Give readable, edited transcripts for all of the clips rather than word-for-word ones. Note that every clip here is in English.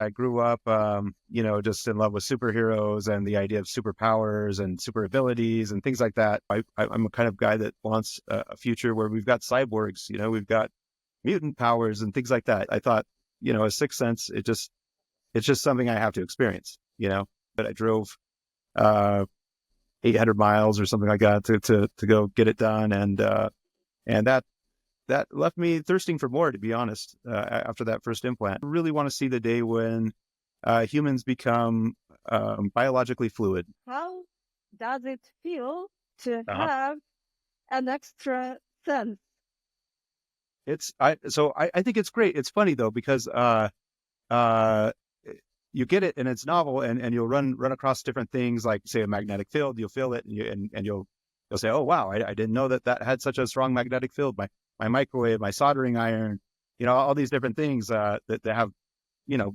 I grew up, just in love with superheroes and the idea of superpowers and super abilities and things like that. I'm a kind of guy that wants a future where we've got cyborgs, we've got mutant powers and things like that. I thought, a sixth sense, it's just something I have to experience. But I drove, 800 miles or something like that to go get it done. And that left me thirsting for more, to be honest, after that first implant. I really want to see the day when humans become biologically fluid. How does it feel to Uh-huh. have an extra sense? I think it's great. It's funny though, because uh, you get it and it's novel, and you'll run across different things, like say a magnetic field. You'll feel it, and you'll say, oh wow, I didn't know that had such a strong magnetic field. My microwave, my soldering iron, all these different things that have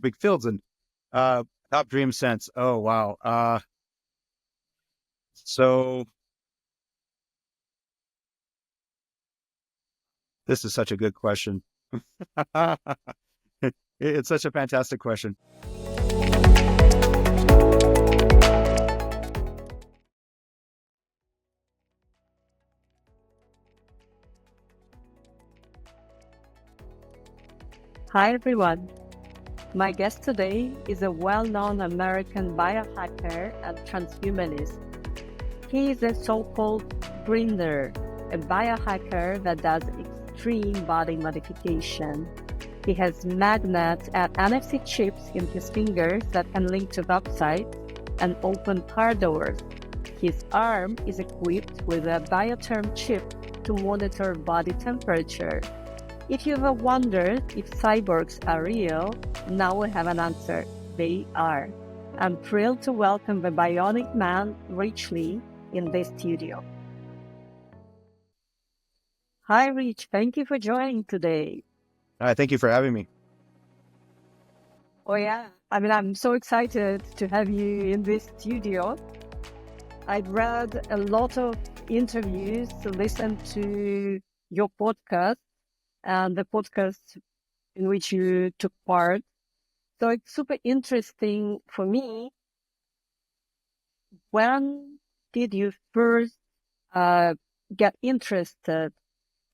big fields. And top dream sense. Oh wow. So this is such a good question. It's such a fantastic question. Hi everyone. My guest today is a well-known American biohacker and transhumanist. He is a so-called Grinder, a biohacker that does extreme body modification. He has magnets and NFC chips in his fingers that can link to websites and open car doors. His arm is equipped with a bioterm chip to monitor body temperature. If you ever wondered if cyborgs are real, now we have an answer. They are. I'm thrilled to welcome the bionic man, Rich Lee, in this studio. Hi, Rich. Thank you for joining today. Thank you for having me. Oh, yeah. I'm so excited to have you in this studio. I've read a lot of interviews, listened to your podcast and the podcast in which you took part. So it's super interesting for me. When did you first get interested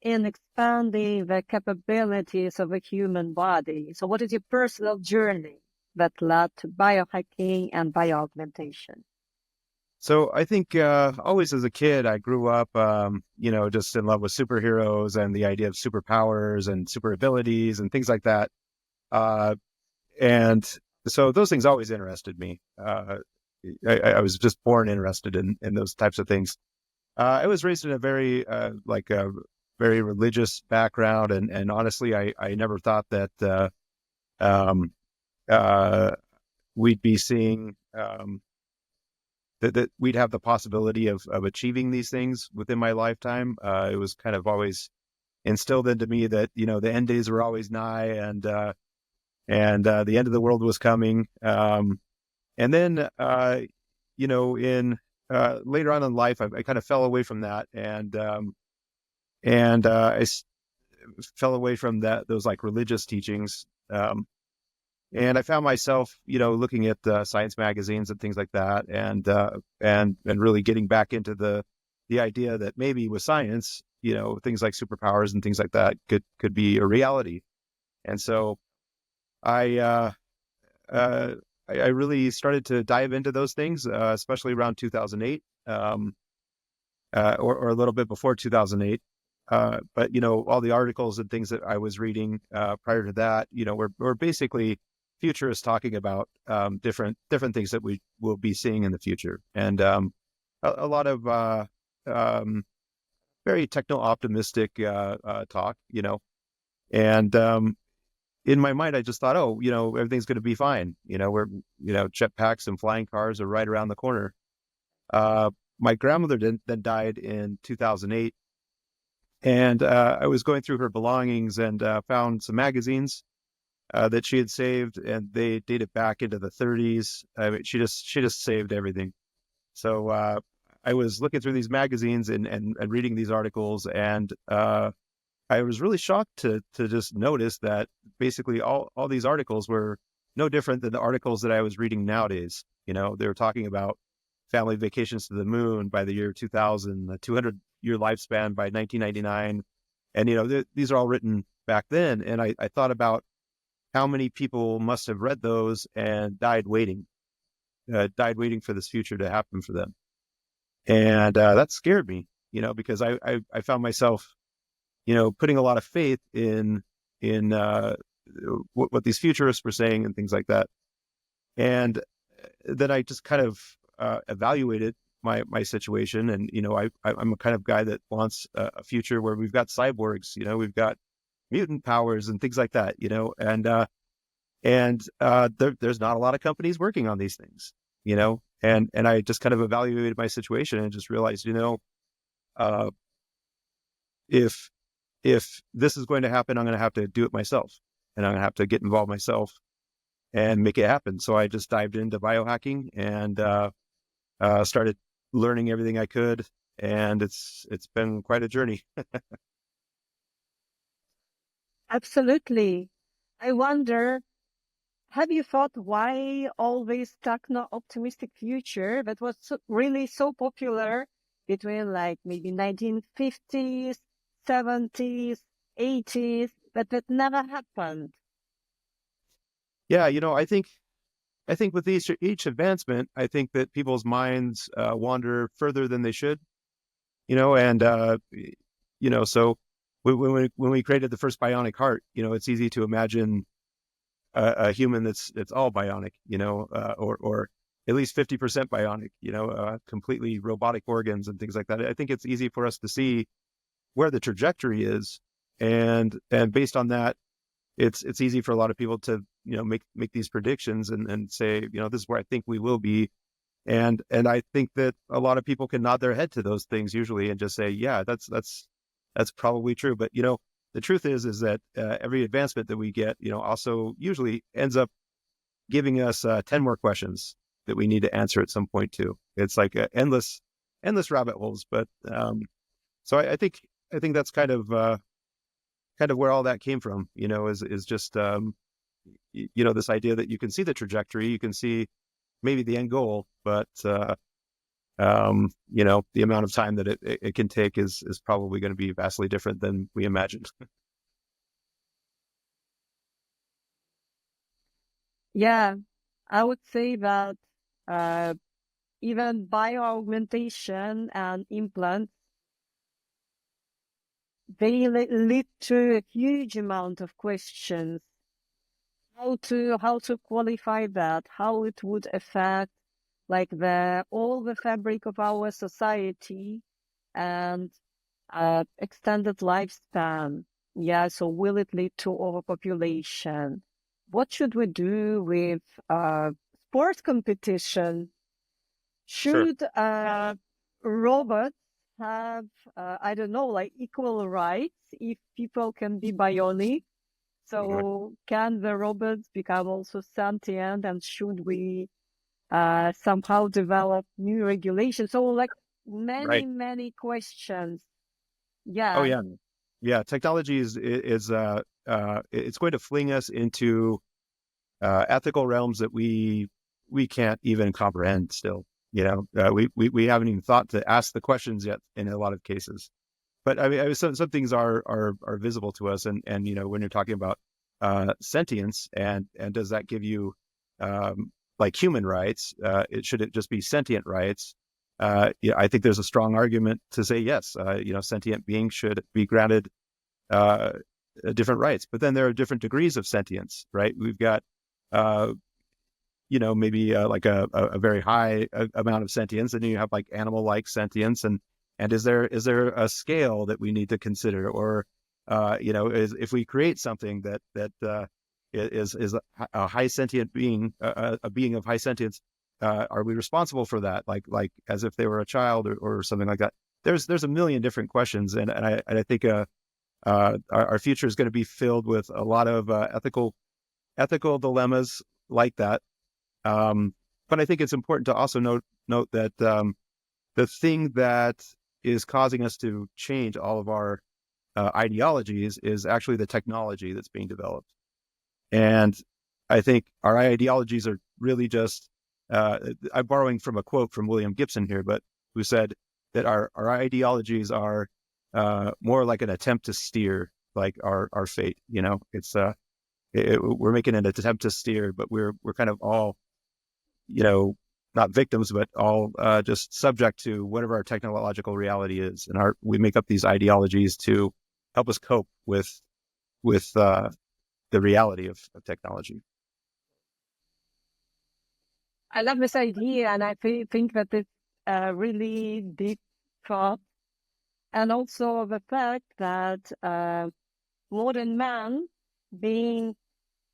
in expanding the capabilities of a human body? So what is your personal journey that led to biohacking and bioaugmentation? So I think always as a kid, I grew up, just in love with superheroes and the idea of superpowers and super abilities and things like that. And so those things always interested me. I was just born interested in those types of things. I was raised in a very very religious background, and honestly, I never thought that um, uh, we'd be seeing that we'd have the possibility of achieving these things within my lifetime. It was kind of always instilled into me that the end days were always nigh, and the end of the world was coming. And then in later on in life, I kind of fell away from that, and fell away from those like religious teachings. And I found myself, looking at science magazines and things like that, and really getting back into the idea that maybe with science, things like superpowers and things like that could be a reality. And so I I really started to dive into those things, especially around 2008, or a little bit before 2008. But all the articles and things that I was reading prior to that, were basically futurists talking about different things that we will be seeing in the future, and a lot of very techno-optimistic talk, and in my mind, I just thought, oh, everything's going to be fine. Jetpacks and flying cars are right around the corner. My grandmother then died in 2008. And I was going through her belongings and found some magazines that she had saved, and they dated back into the 30s. I mean, she just saved everything. So I was looking through these magazines and reading these articles, and I was really shocked to just notice that basically all these articles were no different than the articles that I was reading nowadays. They were talking about family vacations to the moon by the year 2000, the 200-year lifespan by 1999. And, these are all written back then. And I thought about how many people must have read those and died waiting for this future to happen for them. And that scared me, because I found myself, putting a lot of faith in what these futurists were saying and things like that. And then I just kind of evaluated my situation. And, I'm a kind of guy that wants a future where we've got cyborgs, we've got mutant powers and things like that, and there's not a lot of companies working on these things, and I just kind of evaluated my situation and just realized, uh, if this is going to happen, I'm going to have to do it myself, and I'm going to have to get involved myself and make it happen. So I just dived into biohacking and started learning everything I could, and it's been quite a journey. Absolutely. I wonder, have you thought why always techno-optimistic future that was really so popular between like maybe 1950s, 70s, 80s, but that never happened? Yeah, I think with each advancement, I think that people's minds wander further than they should, and so when we created the first bionic heart, it's easy to imagine a human that's all bionic, or at least 50% bionic, completely robotic organs and things like that. I think it's easy for us to see where the trajectory is, and based on that, it's easy for a lot of people to make these predictions and say, this is where I think we will be. And I think that a lot of people can nod their head to those things usually and just say, yeah, that's probably true. But the truth is that every advancement that we get, also usually ends up giving us 10 more questions that we need to answer at some point too. It's like endless rabbit holes. But so I think that's kind of where all that came from. Is just this idea that you can see the trajectory, you can see maybe the end goal, but the amount of time that it can take is probably going to be vastly different than we imagined. Yeah, I would say that uh, even bioaugmentation and implants, they lead to a huge amount of questions. How to qualify that, how it would affect like all the fabric of our society and extended lifespan. Yeah, so will it lead to overpopulation? What should we do with sports competition? Sure. Should robots have, I don't know, like equal rights if people can be bionic? So can the robots become also sentient, and should we somehow develop new regulations? So like Right. many questions. Oh Yeah. yeah. Yeah. Technology is it's going to fling us into ethical realms that we can't even comprehend still. We haven't even thought to ask the questions yet in a lot of cases. But I mean, some things are visible to us, and when you're talking about sentience, and does that give you like human rights? Should it just be sentient rights? Yeah, I think there's a strong argument to say yes. Sentient beings should be granted uh, different rights, but then there are different degrees of sentience, right? We've got uh, maybe like a very high amount of sentience, and then you have like animal-like sentience, and is there a scale that we need to consider, or if we create something that is a high sentient being, a being of high sentience, are we responsible for that? Like as if they were a child or something like that. There's a million different questions, and I think our future is going to be filled with a lot of ethical dilemmas like that. But I think it's important to also note that the thing that is causing us to change all of our ideologies is actually the technology that's being developed. And I think our ideologies are really just, I'm borrowing from a quote from William Gibson here, but who said that our ideologies are more like an attempt to steer like our fate. It's we're making an attempt to steer, but we're kind of all, not victims, but all just subject to whatever our technological reality is, and we make up these ideologies to help us cope with the reality of technology. I love this idea, and I think that it's a really deep thought, and also the fact that modern man being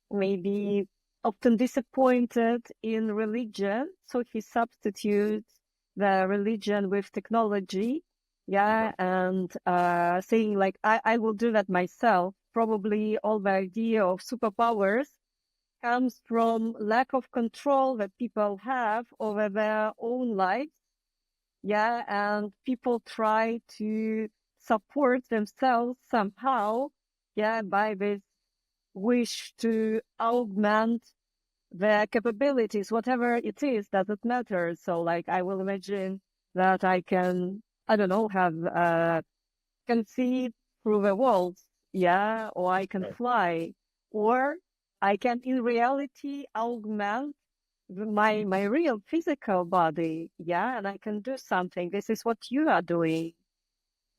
maybe often disappointed in religion, so he substitutes the religion with technology, yeah, and saying like, I will do that myself. Probably all the idea of superpowers comes from lack of control that people have over their own lives, yeah, and people try to support themselves somehow, yeah, by this wish to augment their capabilities, whatever it is, doesn't matter. So like, I will imagine that I can, I don't know, can see through the walls, yeah, or I can fly, or I can in reality augment my real physical body, yeah, and I can do something. This is what you are doing.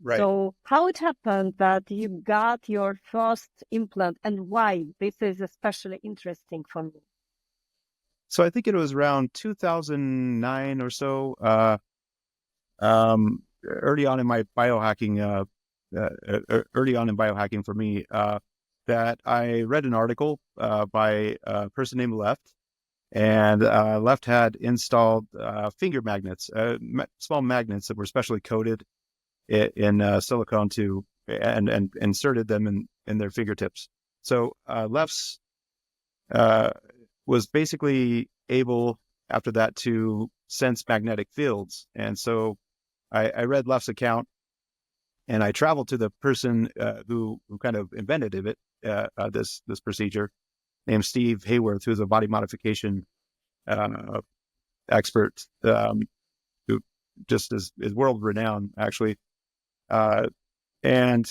Right. So how it happened that you got your first implant, and why? This is especially interesting for me. So I think it was around 2009 or so, early on in my biohacking, early on in biohacking for me, that I read an article by a person named Left, and Left had installed finger magnets, small magnets that were specially coated in silicone and inserted them in their fingertips. So Left's was basically able after that to sense magnetic fields. And so I read Left's account, and I traveled to the person who kind of invented it, this procedure, named Steve Hayworth, who's a body modification expert, who just is world renowned, actually. And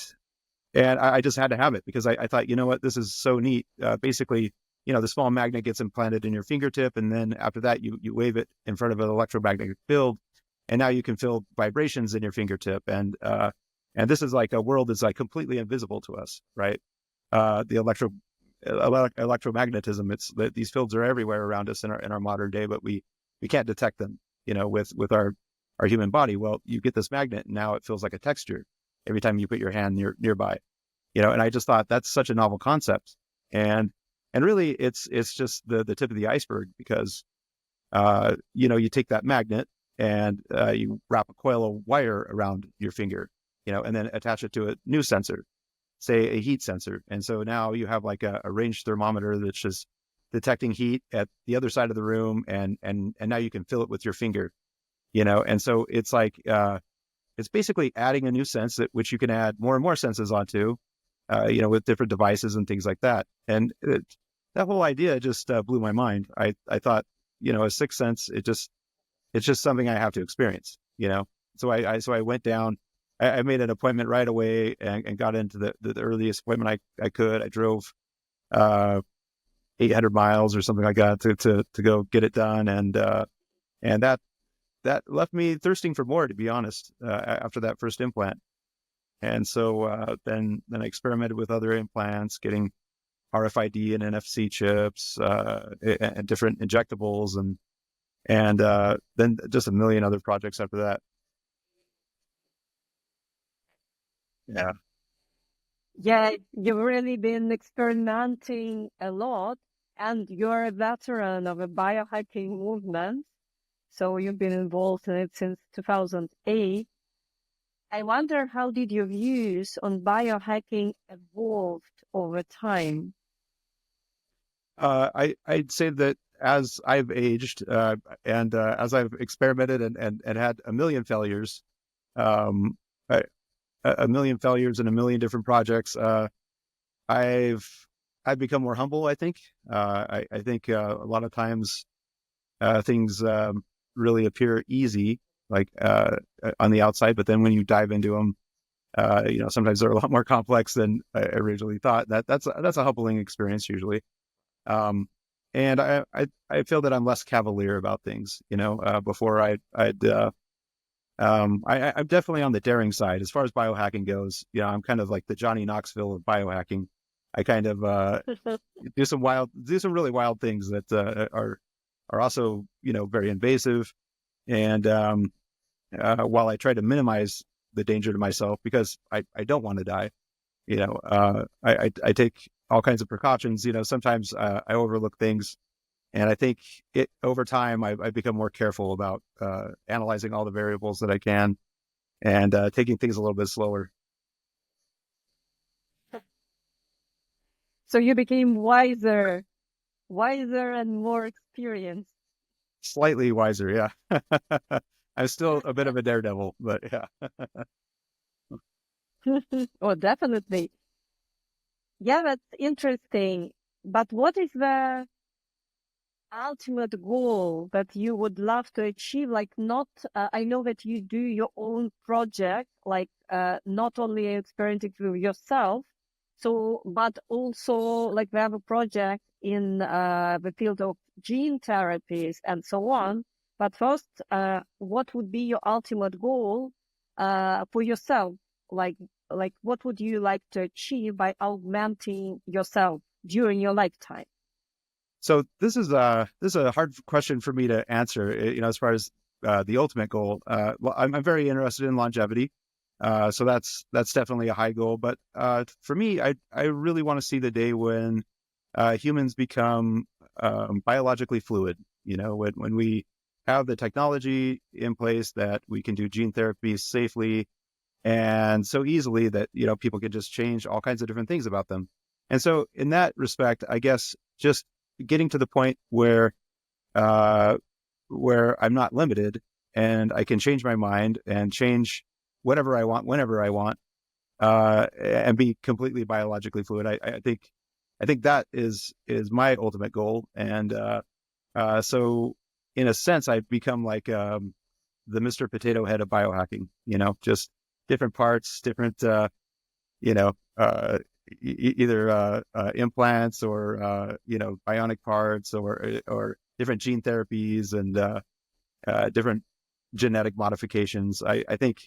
I just had to have it because I thought, you know what, this is so neat. Basically, the small magnet gets implanted in your fingertip, and then after that, you wave it in front of an electromagnetic field, and now you can feel vibrations in your fingertip. And this is like a world that's like completely invisible to us, right? The electromagnetism, it's that these fields are everywhere around us in our modern day, but we can't detect them, with our human body. Well, you get this magnet, and now it feels like a texture every time you put your hand nearby, and I just thought that's such a novel concept. And really it's just the tip of the iceberg, because, you take that magnet and you wrap a coil of wire around your finger, and then attach it to a new sensor, say a heat sensor. And so now you have like a range thermometer that's just detecting heat at the other side of the room. And now you can feel it with your finger, and so it's like, it's basically adding a new sense which you can add more and more senses onto, with different devices and things like that. And that whole idea just blew my mind. I thought, a sixth sense, it's just something I have to experience, So I went down, I made an appointment right away and got into the earliest appointment I could. I drove 800 miles or something like that to go get it done. And that left me thirsting for more, to be honest, after that first implant. And so then I experimented with other implants, getting RFID and NFC chips, and different injectables, and then just a million other projects after that. Yeah. Yeah, you've really been experimenting a lot, and you're a veteran of a biohacking movement. So you've been involved in it since 2008. I wonder, how did your views on biohacking evolved over time? I'd say that as I've aged, and as I've experimented and had a million failures, um, a million failures in a million different projects, I've I've become more humble. I think. I think a lot of times things really appear easy, like on the outside, but then when you dive into them, sometimes they're a lot more complex than I originally thought. That's a humbling experience usually. Um, and I feel that I'm less cavalier about things. Before I'm definitely on the daring side as far as biohacking goes. I'm kind of like the Johnny Knoxville of biohacking. I kind of do some really wild things that are also very invasive. And while I try to minimize the danger to myself because I don't want to die, I take all kinds of precautions. Sometimes I overlook things. And I think over time, I've become more careful about analyzing all the variables that I can and taking things a little bit slower. So you became wiser and more experienced. Slightly wiser, yeah. I'm still a bit of a daredevil, but yeah. Oh, definitely. Yeah, that's interesting. But what is the ultimate goal that you would love to achieve? Like, not, I know that you do your own project, like, not only experimenting with yourself, but also like we have a project in the field of gene therapies and so on. But first, what would be your ultimate goal for yourself? Like, what would you like to achieve by augmenting yourself during your lifetime? So this is a hard question for me to answer. As far as the ultimate goal, well, I'm very interested in longevity, so that's definitely a high goal. But for me, I really want to see the day when humans become biologically fluid. When we have the technology in place that we can do gene therapy safely and so easily that people can just change all kinds of different things about them. And so in that respect, I guess just getting to the point uh, where I'm not limited and I can change my mind and change whatever I want whenever I want, and be completely biologically fluid. I think that is my ultimate goal. And so in a sense, I've become like the Mr. Potato Head of biohacking. Just different parts, different you know, either implants or bionic parts or different gene therapies and different genetic modifications. I think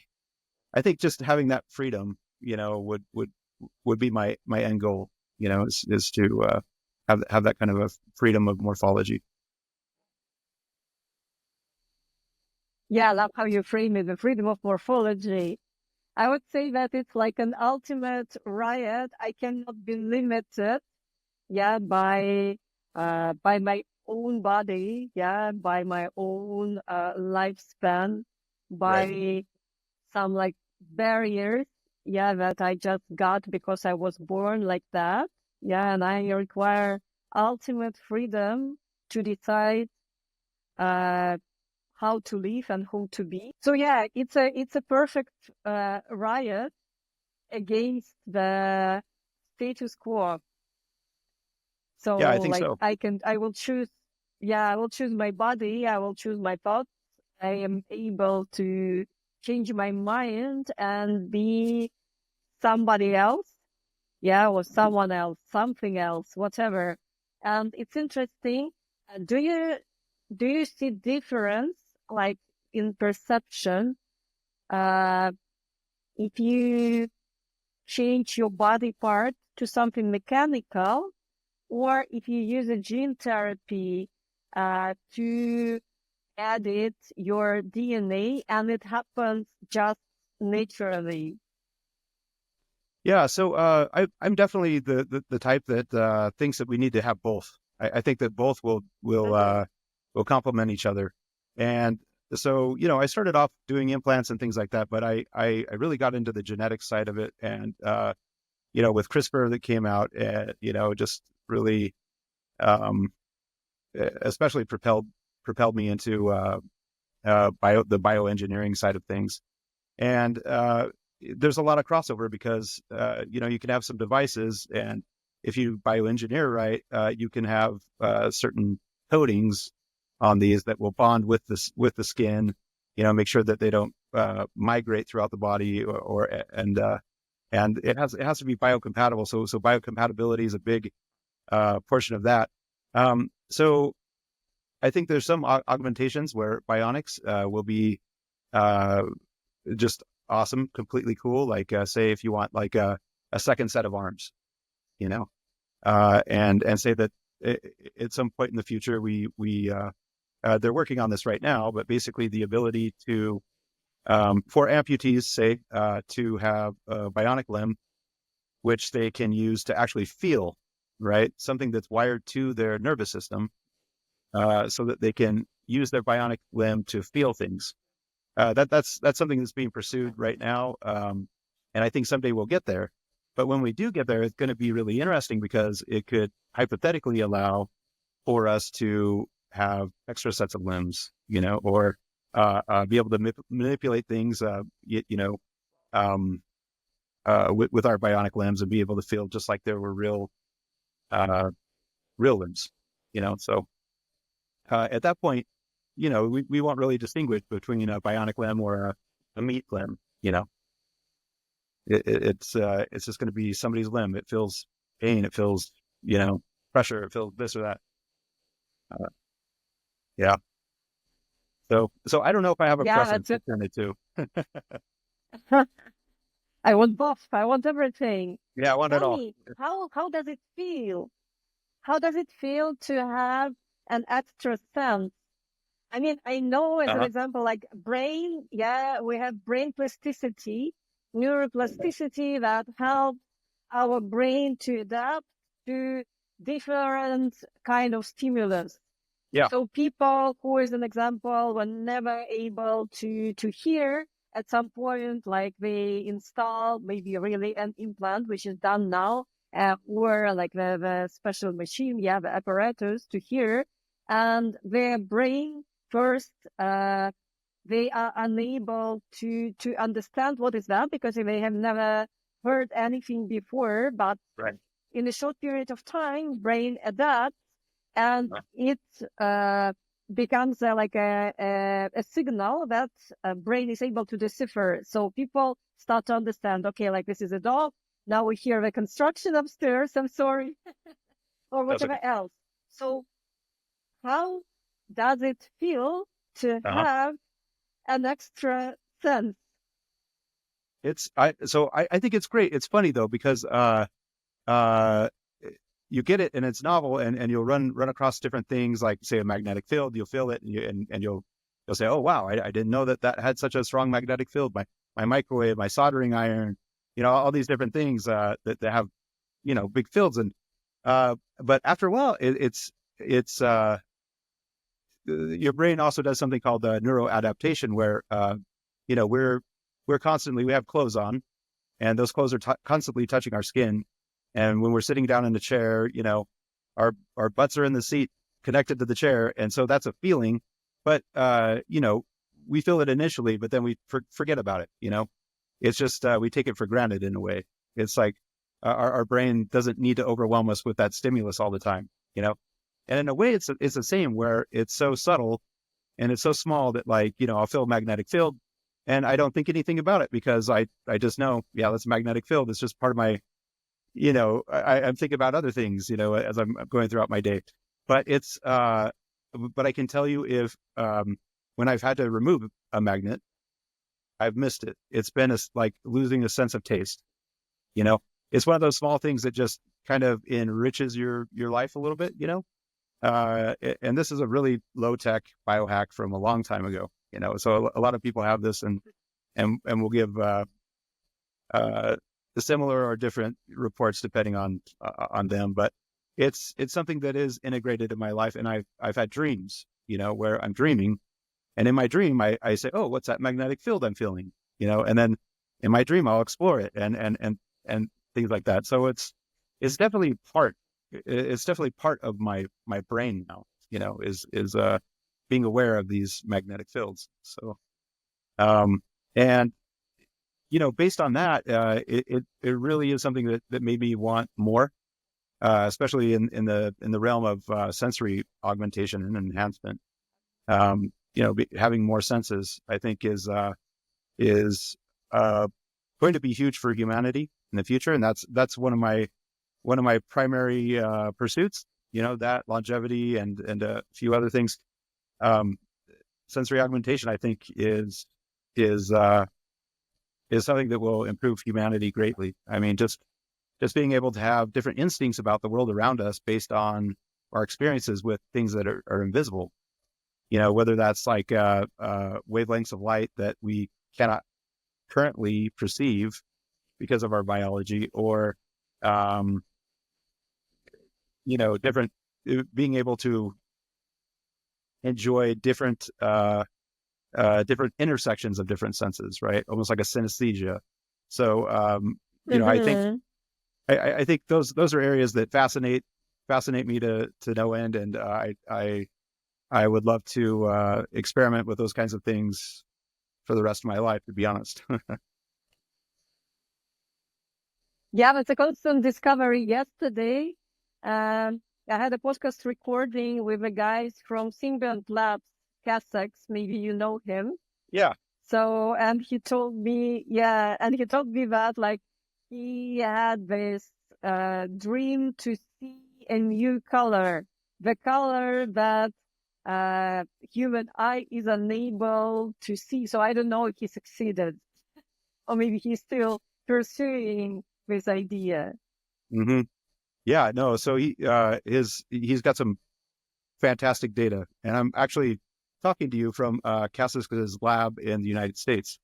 just having that freedom, would be my end goal. Is to have that kind of a freedom of morphology. Yeah, I love how you frame it, the freedom of morphology. I would say that it's like an ultimate riot. I cannot be limited, yeah, by my own body, yeah, by my own lifespan, Right. by some like barriers, yeah, that I just got because I was born like that. Yeah, and I require ultimate freedom to decide uh how to live and who to be. So yeah, it's a perfect riot against the status quo. Yeah, I So think like so. I will choose, yeah, I will choose my body, I will choose my thoughts. I am able to change my mind and be somebody else, yeah, or someone else, something else, whatever. And it's interesting. Do you see difference like in perception uh, if you change your body part to something mechanical, or if you use a gene therapy to edit your DNA and it happens just naturally? Yeah, so I'm definitely the type that thinks that we need to have both. I think that both will complement each other. And so I started off doing implants and things like that, but I really got into the genetic side of it, and with CRISPR that came out, just really um, especially propelled me into the bioengineering side of things. And there's a lot of crossover because you can have some devices and if you bioengineer right, you can have certain coatings on these that will bond with the skin, make sure that they don't migrate throughout the body, and it has to be biocompatible. So biocompatibility is a big portion of that. So I think there's some augmentations where bionics will be just awesome, completely cool. Like say if you want like a second set of arms, and say that at some point in the future we they're working on this right now, but basically the ability to for amputees, say, to have a bionic limb, which they can use to actually feel, right? Something that's wired to their nervous system, so that they can use their bionic limb to feel things. That's something that's being pursued right now, and I think someday we'll get there. But when we do get there, it's going to be really interesting because it could hypothetically allow for us to have extra sets of limbs, or be able to manipulate things, with our bionic limbs, and be able to feel just like there were real limbs, So at that point, we won't really distinguish between a bionic limb or a meat limb. It's just going to be somebody's limb. It feels pain. It feels pressure. It feels this or that. Yeah. So I don't know if I have a preference between the two. I want both. I want everything. Yeah, I want it all. Tell me, how does it feel? How does it feel to have an extra sense? I mean, I know as an example, like brain, we have brain plasticity, neuroplasticity that help our brain to adapt to different kind of stimulus. Yeah. So people who, as an example, were never able to hear at some point, like they install maybe really an implant, which is done now, or like the special machine, the apparatus to hear, and their brain first, they are unable to understand what is that, because they have never heard anything before, but right. In a short period of time, brain adapts, and it becomes like a signal that brain is able to decipher. So people start to understand, okay, like this is a dog. Now we hear the construction upstairs, I'm sorry, or whatever else. So how does it feel to have an extra sense? I think it's great. It's funny though, because you get it and it's novel, and you'll run across different things, like say a magnetic field. You'll feel it, and you'll say, oh wow, I didn't know that had such a strong magnetic field. My microwave, my soldering iron, all these different things that have big fields. And but after a while, it's your brain also does something called neuroadaptation, where we're constantly, we have clothes on, and those clothes are constantly touching our skin. And when we're sitting down in the chair, our butts are in the seat connected to the chair. And so that's a feeling, but, we feel it initially, but then we forget about it. It's just, we take it for granted in a way. It's like our brain doesn't need to overwhelm us with that stimulus all the time, and in a way it's the same, where it's so subtle and it's so small that, like, I'll feel a magnetic field and I don't think anything about it, because I just know, that's a magnetic field. It's just part of my, I'm thinking about other things, as I'm going throughout my day. But but I can tell you, if when I've had to remove a magnet, I've missed it. It's been like losing a sense of taste. It's one of those small things that just kind of enriches your life a little bit. And this is a really low tech biohack from a long time ago. So a lot of people have this, and we'll give the similar or different reports depending on them, but it's something that is integrated in my life. And I've had dreams, where I'm dreaming, and in my dream I say, oh, what's that magnetic field I'm feeling, and then in my dream I'll explore it and things like that. So it's definitely part of my brain now, is being aware of these magnetic fields. So and based on that, it really is something that made me want more. especially in the realm of sensory augmentation and enhancement. Having more senses, I think, is going to be huge for humanity in the future, and that's one of my primary pursuits. That longevity and a few other things. Sensory augmentation, I think, is something that will improve humanity greatly. I mean, just being able to have different instincts about the world around us based on our experiences with things that are invisible. Whether that's like wavelengths of light that we cannot currently perceive because of our biology, or different, being able to enjoy different intersections of different senses, right? Almost like a synesthesia. So, Mm-hmm. I think those are areas that fascinate me to no end, and I would love to experiment with those kinds of things for the rest of my life, to be honest. Yeah, it's a constant discovery. Yesterday, I had a podcast recording with the guys from Symbiont Labs, Kazakhs. Maybe you know him. Yeah. So, and he told me that like he had this dream to see a new color, the color that human eye is unable to see. So I don't know if he succeeded, or maybe he's still pursuing this idea. Mm-hmm. Yeah. No. So he's got some fantastic data, and I'm actually talking to you from Kazakh's lab in the United States.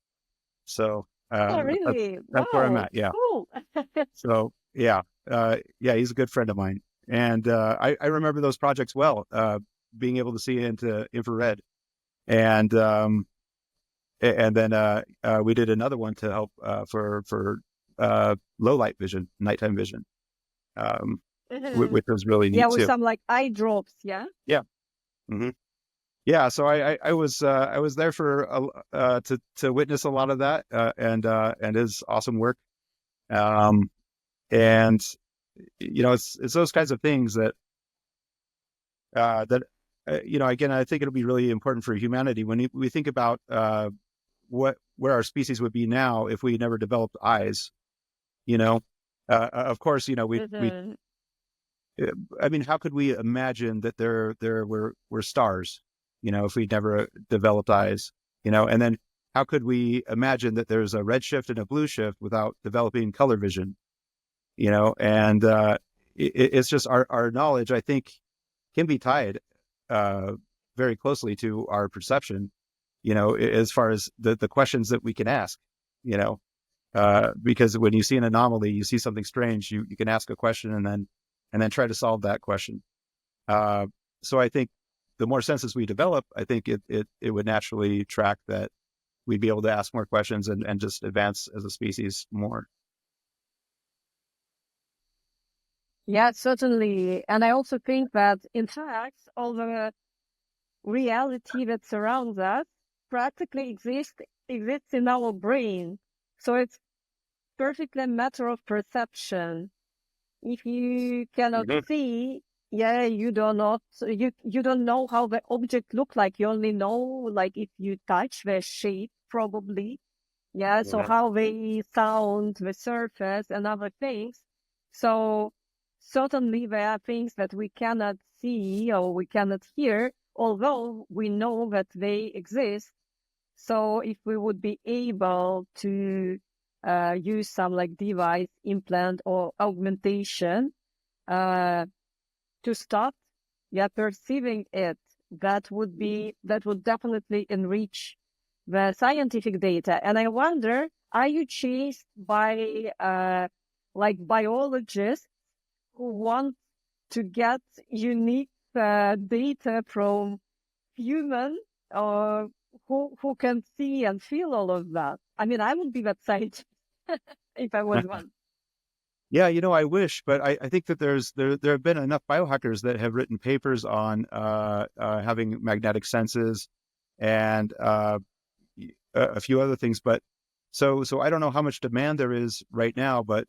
So Oh, really? that's where I'm Wow, at. Yeah. cool. So yeah, he's a good friend of mine, and I remember those projects well. Being able to see into infrared, and then we did another one to help for low light vision, nighttime vision, um, Mhm. which was really Yeah, neat with too. some like eye drops, yeah? Yeah. Hmm. Yeah, so I was there for to witness a lot of that, and his awesome work. Um, and it's those kinds of things that again, I think it'll be really important for humanity when we think about where our species would be now if we never developed eyes. You know, of course, we Mhm. I mean, how could we imagine that there were stars, if we never developed eyes, and then how could we imagine that there's a red shift and a blue shift without developing color vision, and it's just our knowledge, I think, can be tied uh, very closely to our perception, as far as the questions that we can ask, you know, because when you see an anomaly, you see something strange, you can ask a question and then try to solve that question. Uh, so I think the more senses we develop, I think it would naturally track that we'd be able to ask more questions and just advance as a species more. Yeah, certainly. And I also think that, in fact, all the reality that surrounds us practically exists in our brain. So it's perfectly a matter of perception. If you cannot Mm-hmm. see, yeah, you don't know how the object look like. You only know like if you touch the shape, probably. Yeah, so Yeah. how they sound, the surface, and other things. So certainly there are things that we cannot see or we cannot hear, although we know that they exist. So if we would be able to use some like device, implant, or augmentation uh, to start, yeah, perceiving it, that would definitely enrich the scientific data. And I wonder, are you chased by like biologists who want to get unique data from human, or who can see and feel all of that? I mean, I would be that scientist if I was one. Yeah, I wish, but I think that there have been enough biohackers that have written papers on having magnetic senses and a few other things. But so I don't know how much demand there is right now. But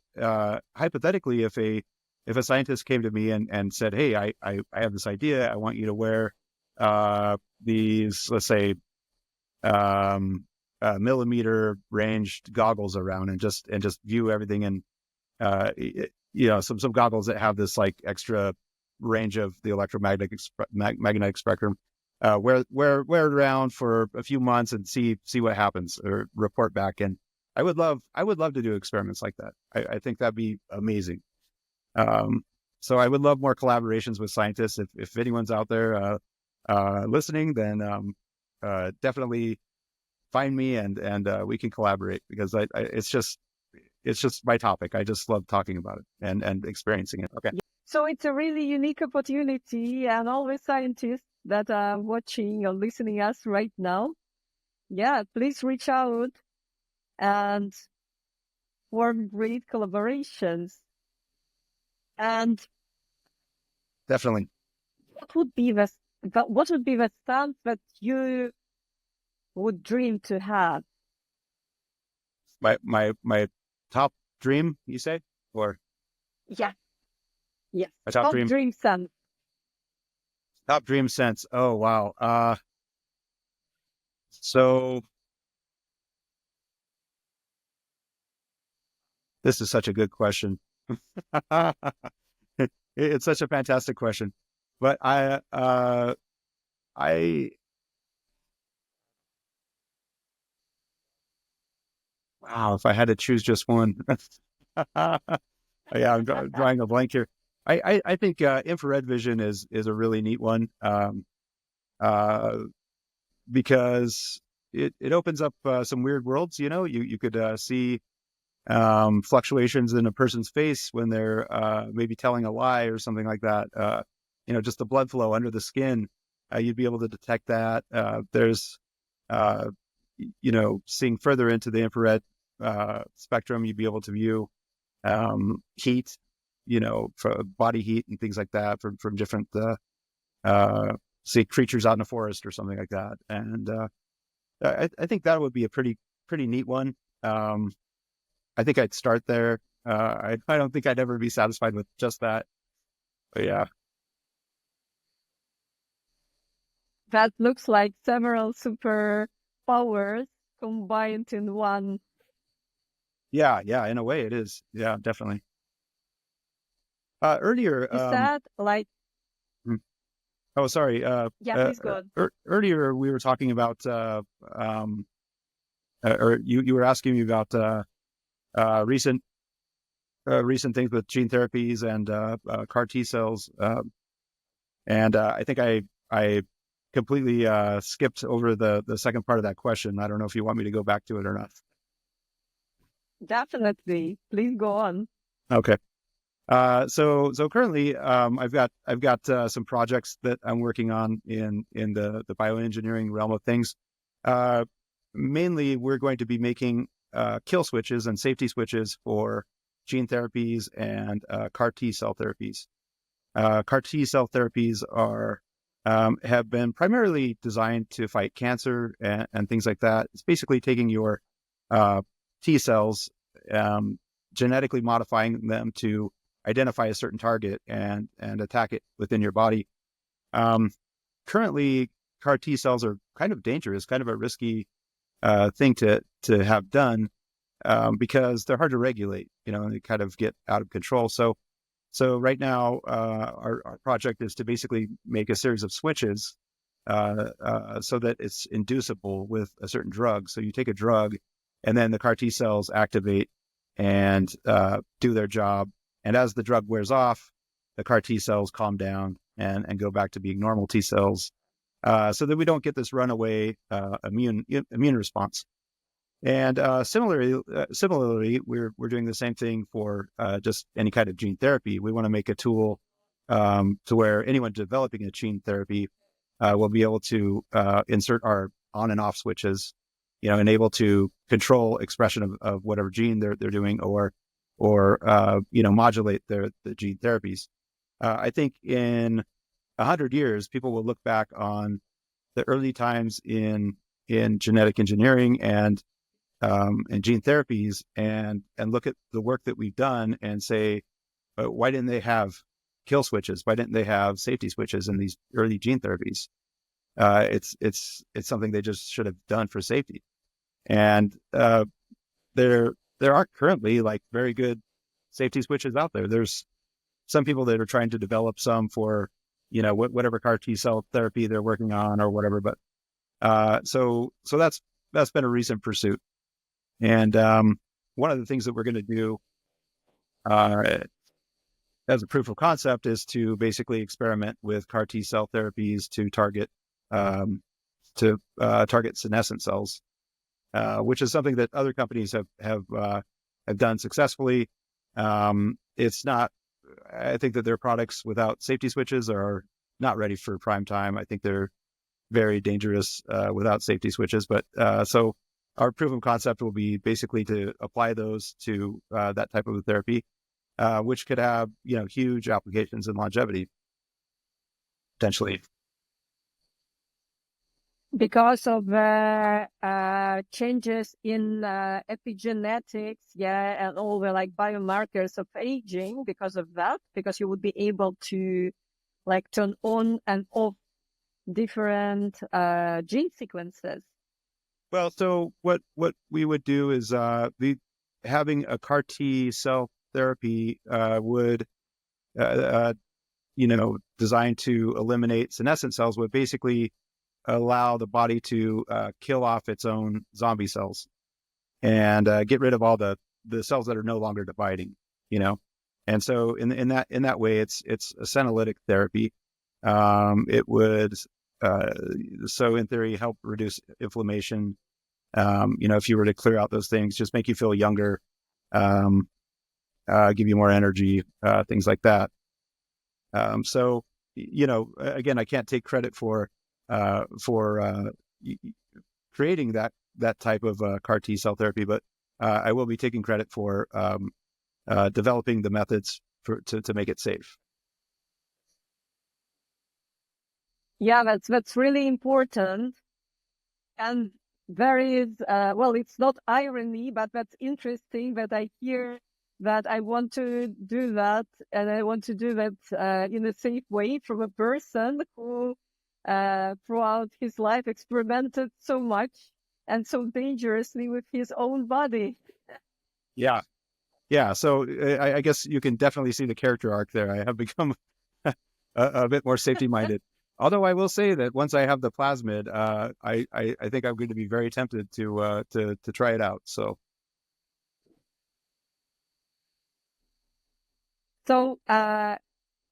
hypothetically, if a scientist came to me and said, "Hey, I have this idea. I want you to wear these, let's say, millimeter ranged goggles around and just view everything in some goggles that have this like extra range of the magnetic spectrum. Wear it around for a few months and see what happens, or report back." And I would love to do experiments like that. I think that'd be amazing. So I would love more collaborations with scientists. If anyone's out there listening, then definitely find me and we can collaborate, because it's just my topic. I just love talking about it and experiencing it. Okay. So it's a really unique opportunity, and all the scientists that are watching or listening us right now, please reach out and form great collaborations. And definitely, what would be the stuff that you would dream to have? My top dream, you say, or yeah. Yes. My top dream sense. Top dream sense. Oh, wow. So this is such a good question. It's such a fantastic question, but wow, if I had to choose just one, yeah, I'm drawing a blank here. I think infrared vision is a really neat one, because it opens up some weird worlds. You could see fluctuations in a person's face when they're maybe telling a lie or something like that. Just the blood flow under the skin. You'd be able to detect that. There's seeing further into the infrared spectrum, you'd be able to view heat, for body heat and things like that from different say creatures out in the forest or something like that. And I think that would be a pretty neat one. I think I'd start there. I don't think I'd ever be satisfied with just that. But yeah. That looks like several superpowers combined in one. Yeah, in a way it is. Yeah, definitely. Earlier, you said like. Oh, sorry. Please go on. Earlier we were talking about, or you were asking me about recent things with gene therapies and CAR T cells, and I think I completely skipped over the second part of that question. I don't know if you want me to go back to it or not. Definitely, please go on. Okay. So currently, I've got some projects that I'm working on in the bioengineering realm of things. Mainly, we're going to be making kill switches and safety switches for gene therapies and CAR T cell therapies. CAR T cell therapies have been primarily designed to fight cancer and things like that. It's basically taking your T cells, genetically modifying them to identify a certain target and attack it within your body. Currently, CAR T cells are kind of dangerous, kind of a risky thing to have done, because they're hard to regulate, and they kind of get out of control. So right now, our project is to basically make a series of switches so that it's inducible with a certain drug. So you take a drug, and then the CAR T cells activate and do their job. And as the drug wears off, the CAR T cells calm down and go back to being normal T cells, so that we don't get this runaway immune response. And similarly, we're doing the same thing for just any kind of gene therapy. We want to make a tool to where anyone developing a gene therapy will be able to insert our on and off switches, and able to control expression of whatever gene they're doing, or modulate the gene therapies. I think in 100 years, people will look back on the early times in genetic engineering and gene therapies and look at the work that we've done and say, why didn't they have kill switches? Why didn't they have safety switches in these early gene therapies? It's something they just should have done for safety. And there aren't currently like very good safety switches out there. There's some people that are trying to develop some for, whatever CAR T cell therapy they're working on or whatever. But so that's been a recent pursuit. And one of the things that we're going to do as a proof of concept is to basically experiment with CAR T cell therapies to target senescent cells, which is something that other companies have done successfully. It's not. I think that their products without safety switches are not ready for prime time. I think they're very dangerous without safety switches. But so our proof of concept will be basically to apply those to that type of a therapy, which could have huge applications in longevity potentially. Because of changes in epigenetics, and all the like biomarkers of aging. Because of that, because you would be able to like turn on and off different gene sequences. Well, so what we would do is having a CAR T cell therapy would designed to eliminate senescent cells would basically allow the body to kill off its own zombie cells and get rid of all the cells that are no longer dividing, And so in that way, it's a senolytic therapy. It would, so in theory, help reduce inflammation. If you were to clear out those things, just make you feel younger, give you more energy, things like that. So, again, I can't take credit for creating that type of CAR T cell therapy, but I will be taking credit for developing the methods to make it safe. Yeah, that's really important. And there is, it's not irony, but that's interesting that I hear that I want to do that, and I want to do that in a safe way from a person who throughout his life experimented so much and so dangerously with his own body. Yeah. So I guess you can definitely see the character arc there. I have become a bit more safety-minded. Although I will say that once I have the plasmid, I think I'm going to be very tempted to try it out. So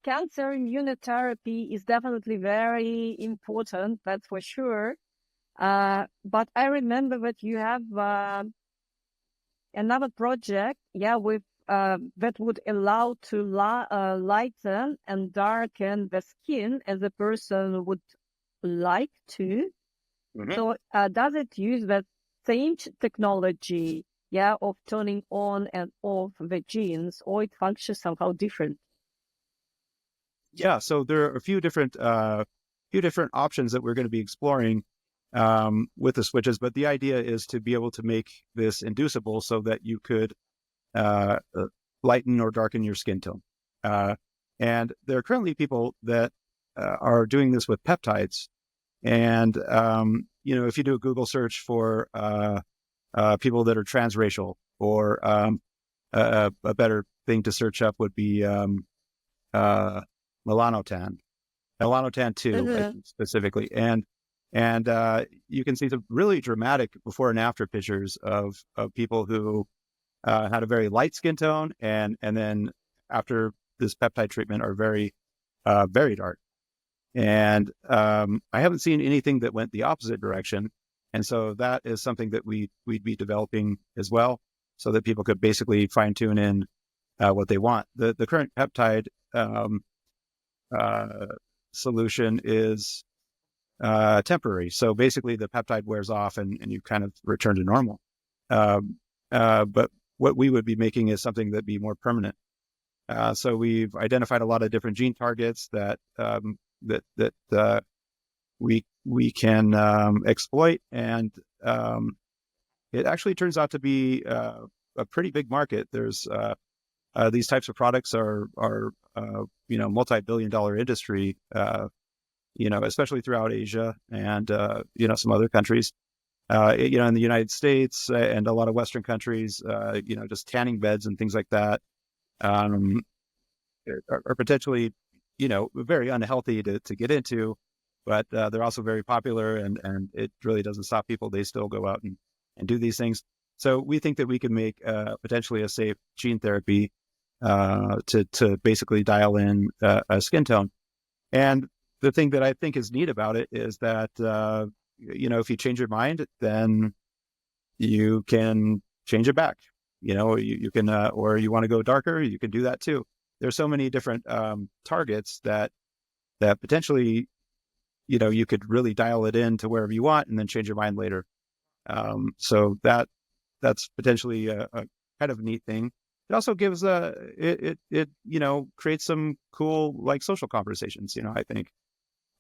cancer immunotherapy is definitely very important, that's for sure. But I remember that you have another project, with that would allow to lighten and darken the skin as a person would like to. Mm-hmm. So does it use that same technology, of turning on and off the genes, or it functions somehow different? Yeah, so there are a few different options that we're going to be exploring with the switches, but the idea is to be able to make this inducible so that you could lighten or darken your skin tone. And there are currently people that are doing this with peptides. And, if you do a Google search for people that are transracial, or a better thing to search up would be melanotan 2, mm-hmm. I think, specifically. And you can see some really dramatic before and after pictures of people who had a very light skin tone, and then after this peptide treatment are very, very dark. And I haven't seen anything that went the opposite direction. And so that is something that we'd be developing as well, so that people could basically fine tune in what they want. The current peptide solution is temporary. So basically the peptide wears off and you kind of return to normal. But what we would be making is something that'd be more permanent. So we've identified a lot of different gene targets that we can exploit, and it actually turns out to be a pretty big market. There's these types of products are multi-billion-dollar industry, especially throughout Asia and some other countries. In the United States and a lot of Western countries, just tanning beds and things like that are potentially, very unhealthy to get into, but they're also very popular, and it really doesn't stop people. They still go out and do these things. So we think that we can make potentially a safe gene therapy to basically dial in a skin tone. And the thing that I think is neat about it is that, if you change your mind, then you can change it back. You can, or you want to go darker, you can do that too. There's so many different targets that potentially, you could really dial it in to wherever you want and then change your mind later. So that's potentially a kind of neat thing. It also gives it creates some cool like social conversations, I think.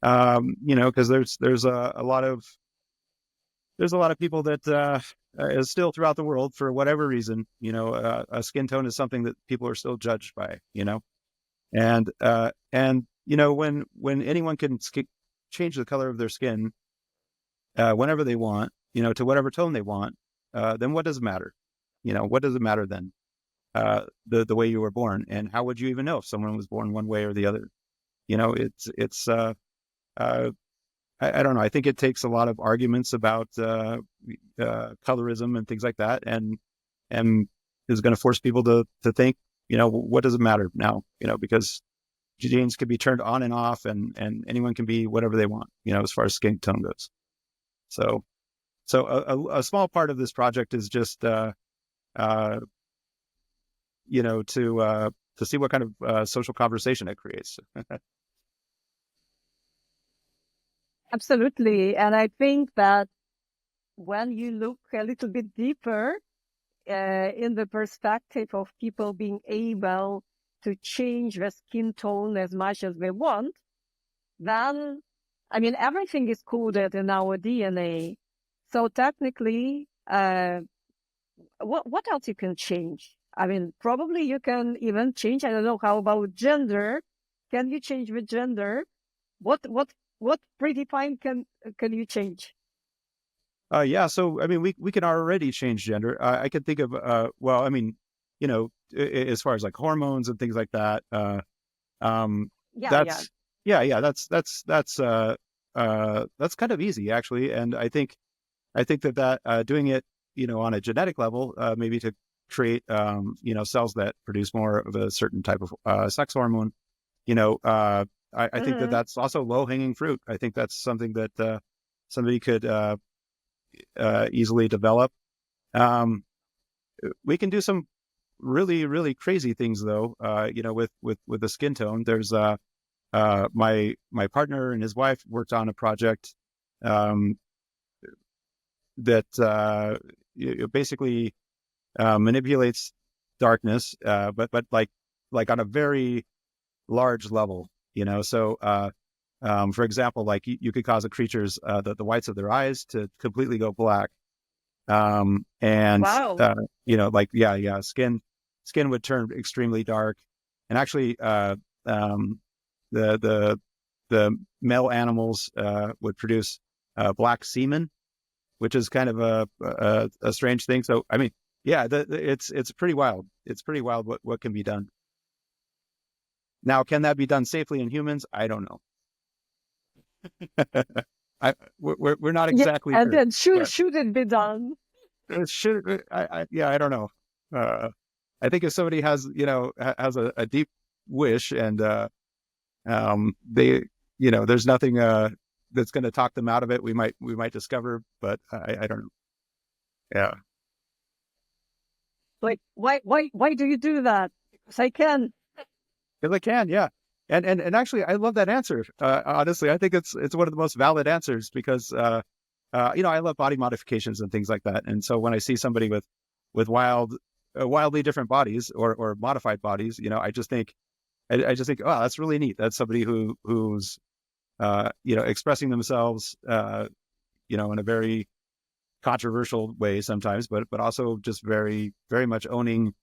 Because there's a lot of people that is still throughout the world, for whatever reason, a skin tone is something that people are still judged by, and when anyone can change the color of their skin whenever they want, to whatever tone they want, then what does it matter? What does it matter then? The way you were born, and how would you even know if someone was born one way or the other? It's I don't know. I think it takes a lot of arguments about colorism and things like that, and is going to force people to think, what does it matter now? Because genes can be turned on and off, and anyone can be whatever they want, as far as skin tone goes. So a small part of this project is just to see what kind of social conversation it creates. Absolutely. And I think that when you look a little bit deeper in the perspective of people being able to change their skin tone as much as they want, then, everything is coded in our DNA. So technically, what else you can change? Probably you can even change, I don't know, how about gender? Can you change the gender? What predefined can you change? Yeah. So, we can already change gender. I can think of, as far as like hormones and things like that. That's kind of easy, actually. And I think that doing it, on a genetic level, maybe to create, cells that produce more of a certain type of sex hormone, I think that's also low-hanging fruit. I think that's something that somebody could easily develop. We can do some really, really crazy things, though. With the skin tone. There's my partner and his wife worked on a project that basically manipulates darkness, but like on a very large level. So for example, like you could cause a creature's the whites of their eyes to completely go black, and Wow. skin would turn extremely dark, and actually the male animals would produce black semen, which is kind of a strange thing. So it's pretty wild. It's pretty wild what can be done. Now, can that be done safely in humans? I don't know. We're not exactly sure. And sure. then should it be done? I don't know. I think if somebody has a deep wish, and they there's nothing that's going to talk them out of it, we might discover, but I don't know. Yeah. Like, why do you do that? Because I can. Because I can, yeah. And actually, I love that answer. Honestly, I think it's one of the most valid answers, because I love body modifications and things like that. And so when I see somebody with wildly different bodies or modified bodies, I just think, oh, that's really neat. That's somebody who's expressing themselves, in a very controversial way sometimes, but also just very, very much owning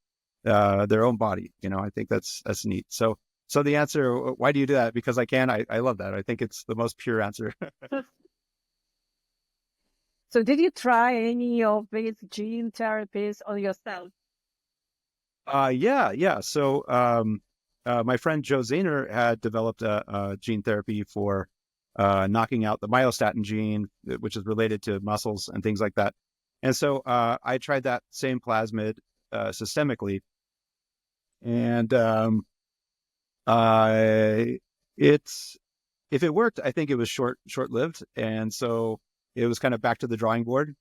their own body. I think that's neat. So the answer, why do you do that? Because I can. I love that. I think it's the most pure answer. So did you try any of these gene therapies on yourself? Yeah. So my friend Joe Zahner had developed a gene therapy for knocking out the myostatin gene, which is related to muscles and things like that. And so I tried that same plasmid systemically, and it's if it worked, I think it was short lived, and so it was kind of back to the drawing board.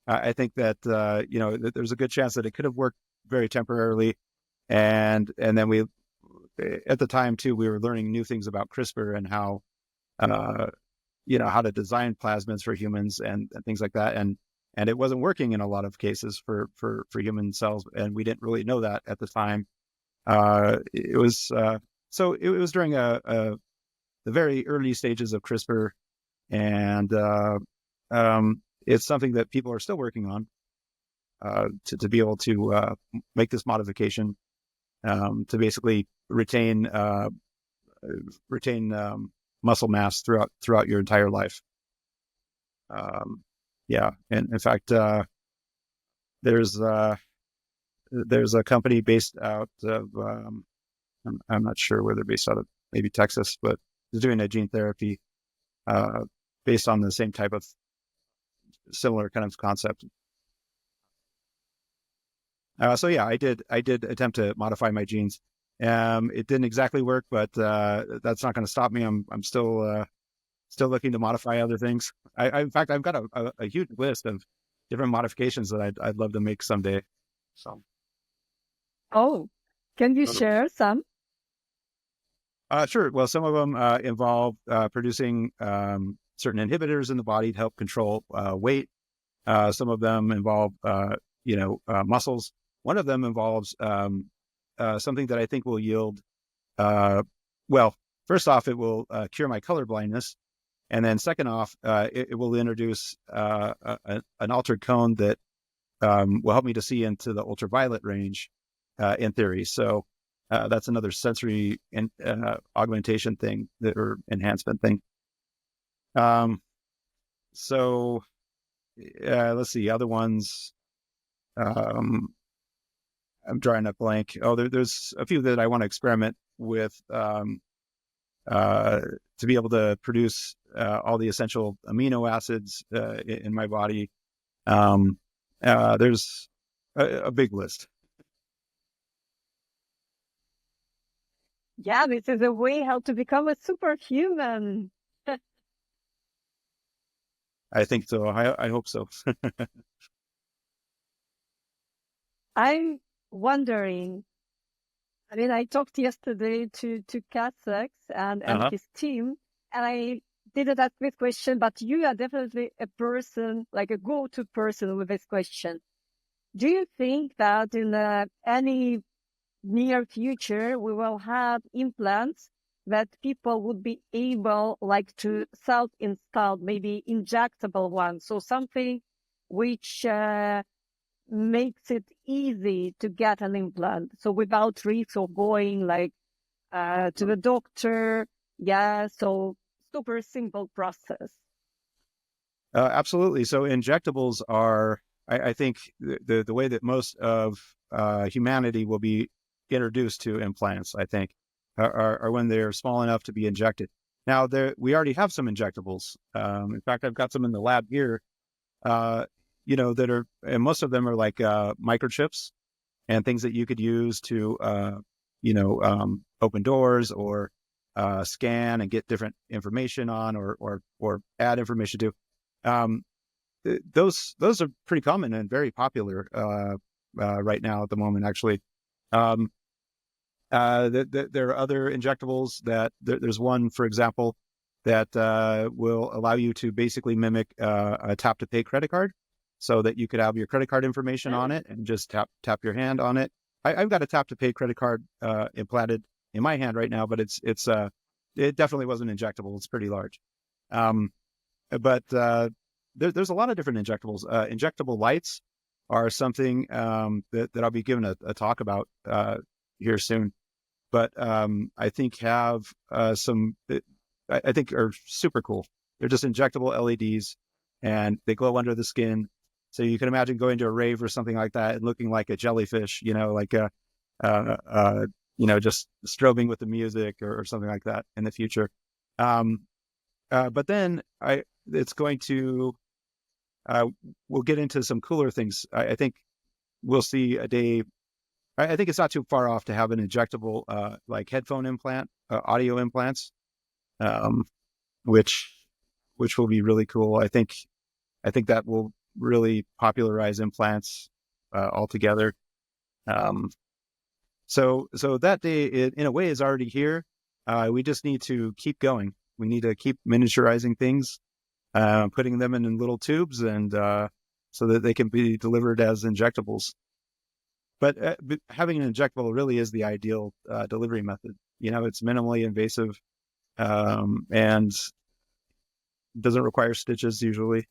I think that there's a good chance that it could have worked very temporarily, and then we, at the time too, we were learning new things about CRISPR and how how to design plasmids for humans and things like that, and it wasn't working in a lot of cases for human cells, and we didn't really know that at the time. It was during the very early stages of CRISPR, and it's something that people are still working on to be able to make this modification to basically retain muscle mass throughout your entire life. And in fact, there's a company based out of I'm not sure where they're based out of, maybe Texas, but they're doing a gene therapy based on the same type of similar kind of concept. So yeah, I did attempt to modify my genes. It didn't exactly work, but that's not going to stop me. I'm still looking to modify other things. In fact, I've got a huge list of different modifications that I'd love to make someday. So. Oh, can you share some? Sure. Well, some of them involve producing certain inhibitors in the body to help control weight. Some of them involve, muscles. One of them involves something that I think will yield, well, first off, it will cure my color blindness. And then second off, it will introduce an altered cone that will help me to see into the ultraviolet range in theory. So that's another sensory augmentation thing or enhancement thing. So let's see, other ones. I'm drawing a blank. Oh, there's a few that I want to experiment with to be able to produce all the essential amino acids in my body. There's a big list. Yeah, this is a way how to become a superhuman. I think so. I hope so. I'm wondering, I talked yesterday to Kassex and his team, and I didn't ask this question, but you are definitely a person, like a go-to person with this question. Do you think that in any near future, we will have implants that people would be able to self-install, maybe injectable ones? So something which makes it easy to get an implant. So without risk of going to the doctor. Yeah. So super simple process. Absolutely. So injectables are, I think, the way that most of humanity will be introduced to implants, I think, are when they're small enough to be injected. Now, we already have some injectables. In fact, I've got some in the lab here, that are, and most of them are like microchips and things that you could use to, open doors or scan and get different information on or add information to. Those are pretty common and very popular right now at the moment, actually. There are other injectables that there's one, for example, that will allow you to basically mimic a tap to pay credit card, so that you could have your credit card information on it and just tap your hand on it. I've got a tap to pay credit card implanted in my hand right now, but it definitely wasn't injectable. It's pretty large. But there's a lot of different injectables. Injectable lights are something that I'll be giving a talk about here soon. But I think have I think are super cool. They're just injectable LEDs, and they glow under the skin. So you can imagine going to a rave or something like that and looking like a jellyfish, like a just strobing with the music or something like that in the future. But then it's going to we'll get into some cooler things. I think we'll see a day. I think it's not too far off to have an injectable like headphone implant, audio implants, um, which will be really cool. I think that will really popularize implants altogether. So that day, in a way, is already here. We just need to keep going. We need to keep miniaturizing things, putting them in little tubes, and so that they can be delivered as injectables. But having an injectable really is the ideal delivery method. It's minimally invasive and doesn't require stitches usually.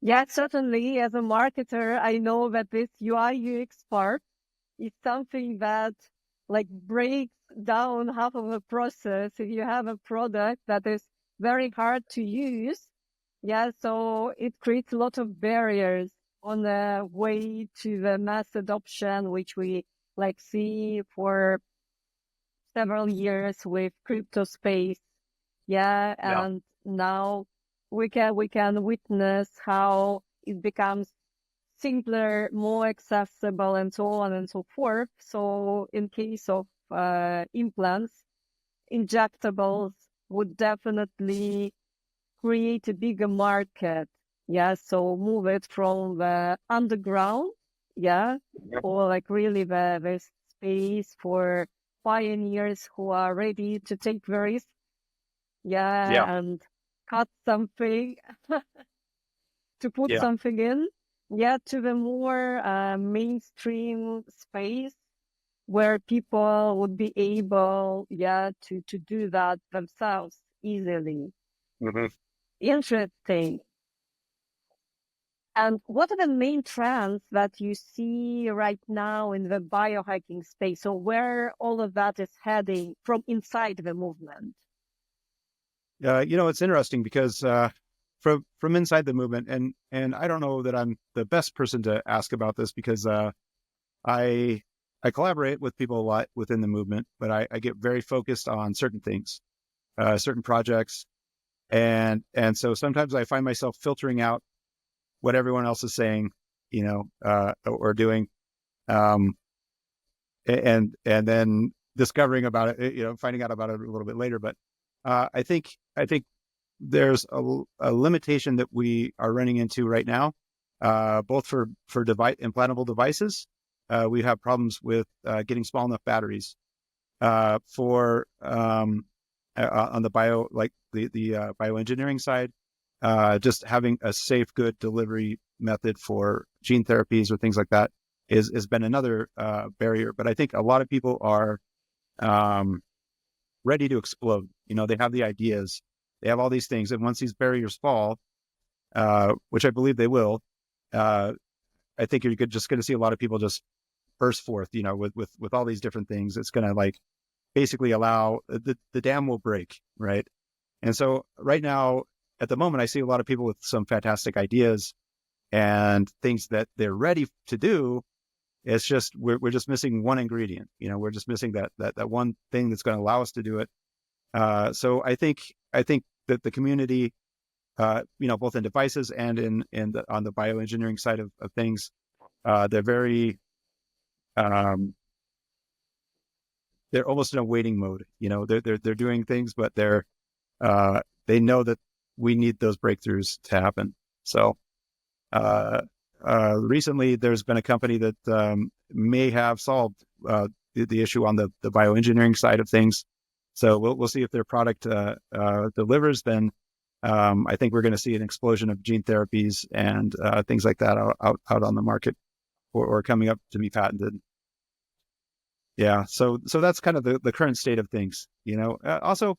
Yeah, certainly. As a marketer, I know that this UI UX part is something that like breaks down half of the process. If you have a product that is very hard to use, yeah, so it creates a lot of barriers on the way to the mass adoption, which we like see for several years with crypto space. Yeah, Yeah. and now we can witness how it becomes simpler, more accessible, and so on and so forth. So in case of implants, injectables would definitely create a bigger market. Yeah, so move it from the underground, yeah, or like really the space for pioneers who are ready to take the risk, Yeah. yeah, and cut something to put Yeah. something in, yeah, to the more mainstream space where people would be able, yeah, to do that themselves easily. Mm-hmm. Interesting. And what are the main trends that you see right now in the biohacking space? So where all of that is heading from inside the movement? It's interesting because from inside the movement, and I don't know that I'm the best person to ask about this because I collaborate with people a lot within the movement, but I get very focused on certain things, certain projects, and so sometimes I find myself filtering out what everyone else is saying, or doing, um, and then discovering about it, finding out about it a little bit later. But I think there's a limitation that we are running into right now, both for implantable devices. We have problems with getting small enough batteries for on the bioengineering side. Just having a safe, good delivery method for gene therapies or things like that has been another barrier. But I think a lot of people are ready to explode. They have the ideas, they have all these things, and once these barriers fall, which I believe they will, I think you're just going to see a lot of people just burst forth. With all these different things, it's going to like basically allow the dam will break, right? And so right now, at the moment, I see a lot of people with some fantastic ideas and things that they're ready to do. It's just we're just missing one ingredient. We're just missing that one thing that's going to allow us to do it. So I think that the community, both in devices and on the bioengineering side of things, they're very they're almost in a waiting mode. They're doing things, but they know that we need those breakthroughs to happen. So recently, there's been a company that may have solved the issue on the bioengineering side of things. So we'll see if their product delivers. Then I think we're going to see an explosion of gene therapies and things like that out on the market or coming up to be patented. Yeah, so that's kind of the current state of things. Also,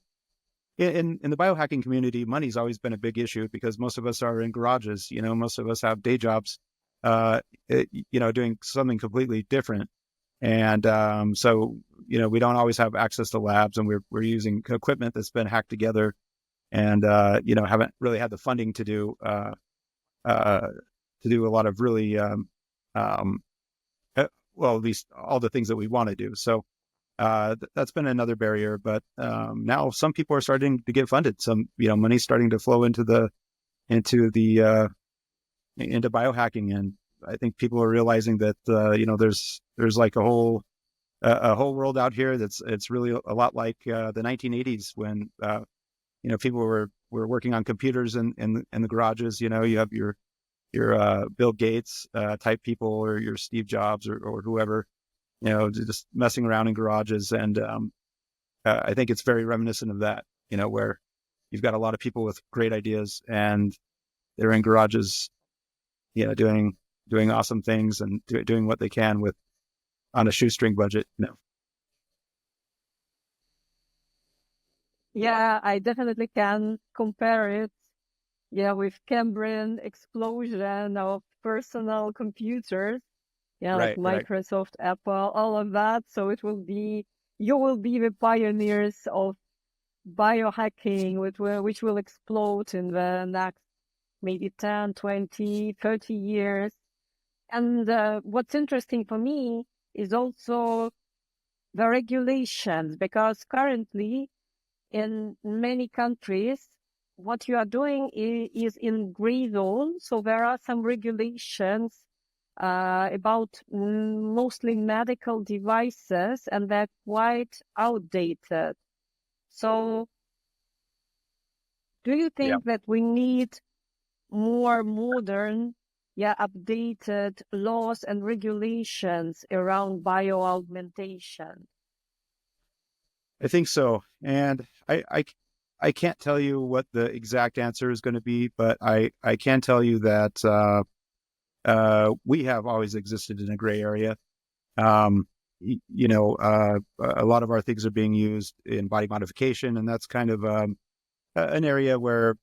in the biohacking community, money's always been a big issue because most of us are in garages. Most of us have day jobs, doing something completely different. And so, we don't always have access to labs, and we're using equipment that's been hacked together, and haven't really had the funding to do a lot of really well, at least all the things that we want to do. So that's been another barrier. But now some people are starting to get funded. Some money's starting to flow into biohacking, and I think people are realizing that there's like a whole world out here it's really a lot like the 1980s when people were working on computers in the garages. You have your Bill Gates type people, or your Steve Jobs, or whoever, just messing around in garages. And I think it's very reminiscent of that, where you've got a lot of people with great ideas, and they're in garages, doing awesome things and doing what they can with on a shoestring budget. Yeah, I definitely can compare it. Yeah, with Cambrian explosion of personal computers. Yeah, like Right. Microsoft, Apple, all of that. So you will be the pioneers of biohacking, which will explode in the next maybe 10, 20, 30 years. And what's interesting for me is also the regulations, because currently in many countries, what you are doing is in gray zone. So there are some regulations about mostly medical devices, and they're quite outdated. So do you Yeah. think that we need more modern, updated laws and regulations around bioaugmentation? I think so. And I can't tell you what the exact answer is going to be, but I can tell you that we have always existed in a gray area. A lot of our things are being used in body modification, and that's kind of an area where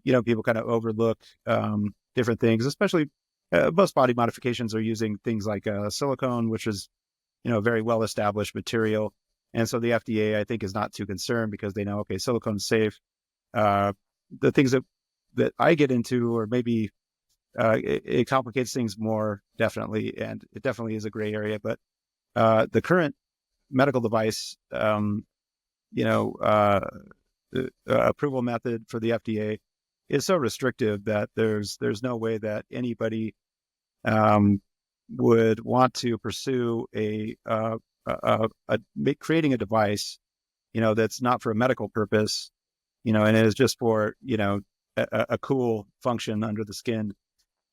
people kind of overlook different things, especially most body modifications are using things like silicone, which is a very well established material. And so the FDA, I think, is not too concerned because they know, okay, silicone is safe. The things that I get into, or maybe it complicates things more, definitely, and it definitely is a gray area. But the current medical device, approval method for the FDA is so restrictive that there's no way that anybody would want to pursue creating a device, that's not for a medical purpose, and it is just for, a cool function under the skin,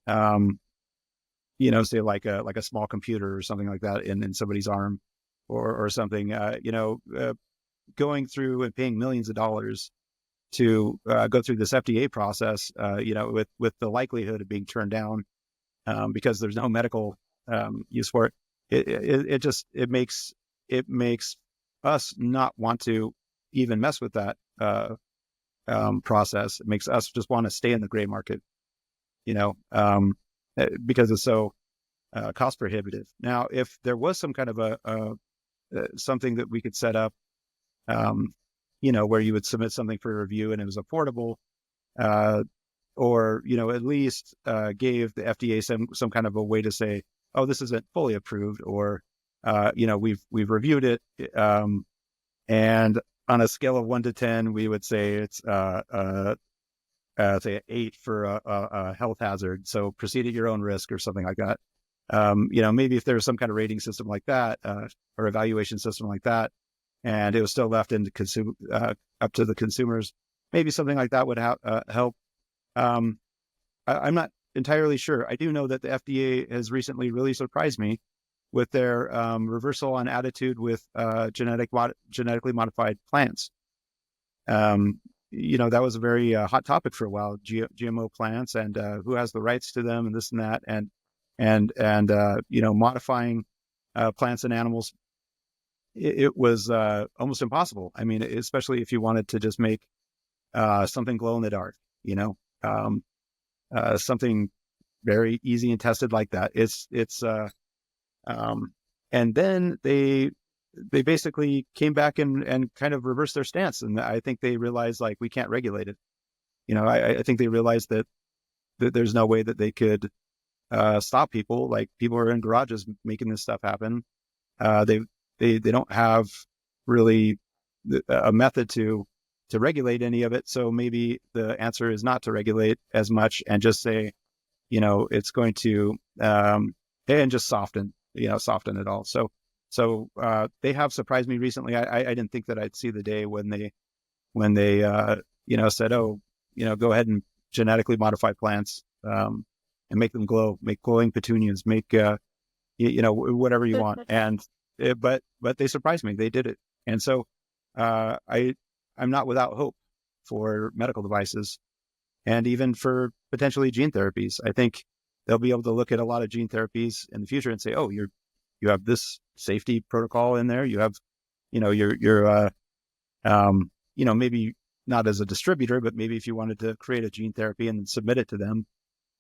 say like a small computer or something like that in somebody's arm or something, going through and paying millions of dollars to go through this FDA process, with the likelihood of being turned down because there's no medical use for it. It makes us not want to even mess with that process. It makes us just want to stay in the gray market, because it's so cost prohibitive. Now, if there was some kind of something that we could set up, where you would submit something for review and it was affordable, or at least gave the FDA some kind of a way to say, oh, this isn't fully approved, or we've reviewed it, and on a scale of 1 to 10, we would say it's say 8 for a health hazard. So proceed at your own risk or something like that. Maybe if there was some kind of rating system like that, or evaluation system like that, and it was still left up to the consumers, maybe something like that would help. I'm not entirely sure. I do know that the FDA has recently really surprised me with their reversal on attitude with genetically modified plants. That was a very hot topic for a while, GMO plants, and who has the rights to them, and this and that, and modifying plants and animals it was almost impossible. I mean, especially if you wanted to just make something glow in the dark, something very easy and tested like that. And then they basically came back and kind of reversed their stance. And I think they realized, like, we can't regulate it. I think they realized that there's no way that they could stop people. Like, people are in garages making this stuff happen. They don't have really a method to regulate any of it. So maybe the answer is not to regulate as much and just say, it's going to and just soften it all. So they have surprised me recently. I didn't think that I'd see the day when they said, oh, go ahead and genetically modify plants and make them glow, make glowing petunias, make whatever you want. And but they surprised me. They did it. And so I'm not without hope for medical devices and even for potentially gene therapies. I think they'll be able to look at a lot of gene therapies in the future and say, oh, you have this safety protocol in there. You have, you're maybe not as a distributor, but maybe if you wanted to create a gene therapy and submit it to them,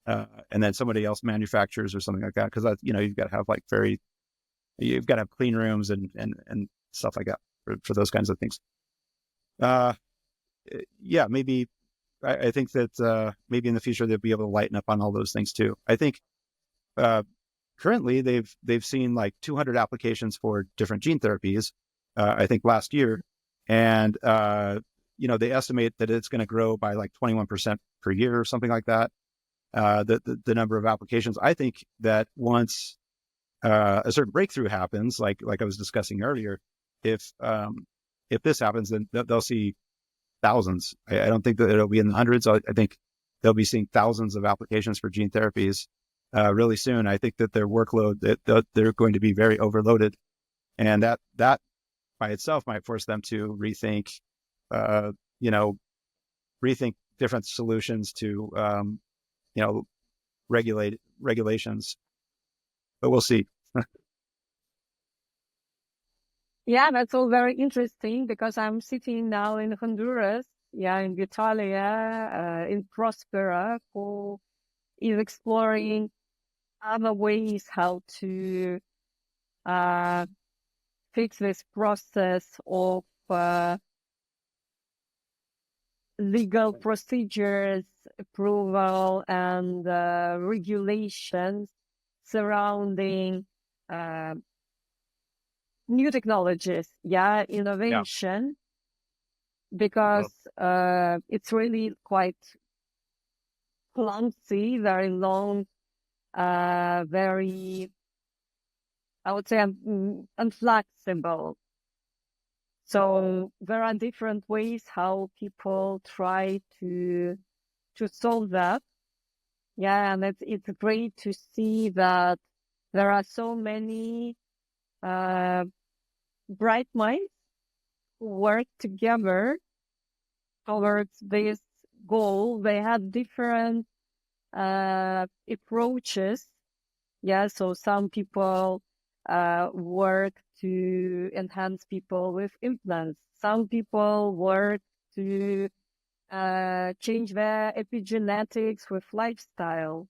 and then somebody else manufactures or something like that. Cause you've got to have you've got to have clean rooms and stuff like that for those kinds of things. Maybe I think that maybe in the future they'll be able to lighten up on all those things too. I think currently they've seen like 200 applications for different gene therapies. I think last year, and they estimate that it's going to grow by like 21% per year or something like that. The number of applications. I think that once a certain breakthrough happens, like I was discussing earlier, if this happens, then they'll see thousands. I don't think that it'll be in the hundreds. I think they'll be seeing thousands of applications for gene therapies really soon. I think that their workload, that they're going to be very overloaded, and that by itself might force them to rethink different solutions to regulations. But we'll see. Yeah, that's all very interesting because I'm sitting now in Honduras, in Vitalia, in Prospera, who is exploring other ways how to fix this process of legal procedures, approval, and regulations surrounding new technologies, innovation, because it's really quite clumsy, very long, very, I would say, unflexible. So there are different ways how people try to solve that. Yeah, and it's great to see that there are so many bright minds who work together towards this goal. They had different approaches. Yeah, so some people work to enhance people with implants. Some people work to change their epigenetics with lifestyle.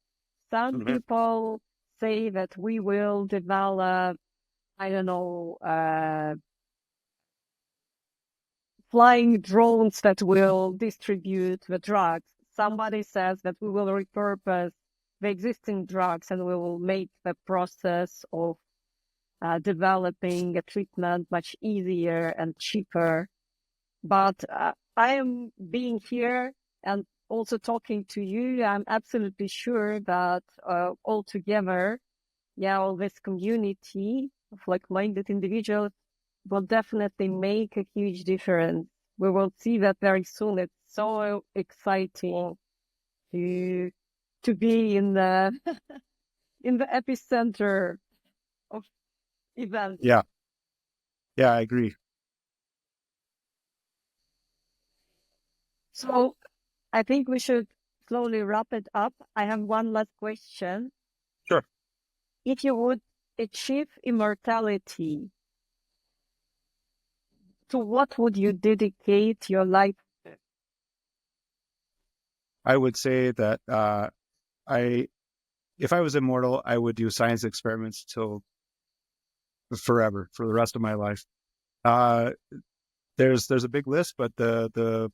Some people say that we will develop, I don't know, flying drones that will distribute the drugs. Somebody says that we will repurpose the existing drugs and we will make the process of developing a treatment much easier and cheaper. But I am being here and also talking to you. I'm absolutely sure that all together, all this community of like-minded individuals will definitely make a huge difference. We will see that very soon. It's so exciting to be in the in the epicenter of events. Yeah, I agree. So I think we should slowly wrap it up. I have one last question. Sure. If you would achieve immortality, to what would you dedicate your life? I would say that if I was immortal, I would do science experiments till forever, for the rest of my life. Uh, there's a big list, but the